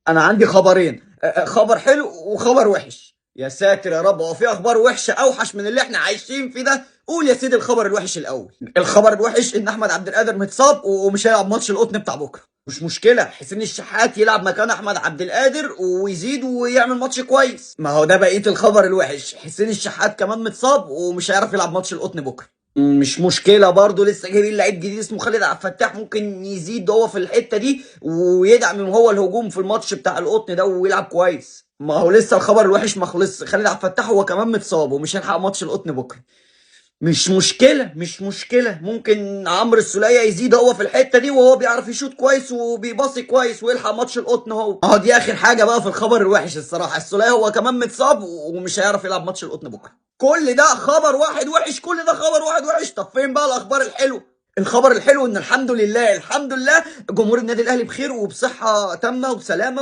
انا عندي خبرين، خبر حلو وخبر وحش. يا ساتر يا رب، هو في اخبار وحشه اوحش من اللي احنا عايشين فيه ده؟ قول يا سيدي الخبر الوحش الاول. الخبر الوحش ان احمد عبد القادر متصاب ومش هيلعب ماتش القطن بتاع بكره. مش مشكله، حسين الشحات يلعب مكان احمد عبد القادر ويزيد ويعمل ماتش كويس. ما هو ده بقيه الخبر الوحش، حسين الشحات كمان متصاب ومش هيعرف يلعب ماتش القطن بكره. مش مشكله برضه، لسه جايبين لعيب جديد اسمه خالد عبد الفتاح، ممكن يزيد هو في الحته دي ويدعم هو الهجوم في الماتش بتاع القطن ده ويلعب كويس. ما هو لسه الخبر الوحش ما خلصش، خالد عبد الفتاح هو كمان متصاب ومش هيلحق ماتش القطن بكره. مش مشكله، ممكن عمرو السولية يزيد هو في الحته دي وهو بيعرف يشوط كويس وبيباصي كويس ويلحق ماتش القطن. هو دي اخر حاجه بقى في الخبر الوحش الصراحه، السولية هو كمان متصاب ومش هيعرف يلعب ماتش القطن بكره. كل ده خبر واحد وحش، كل ده خبر واحد وحش. طب فين بقى الاخبار الحلوه؟ الخبر الحلو ان الحمد لله جمهور النادي الاهلي بخير وبصحه تامه وبسلامه.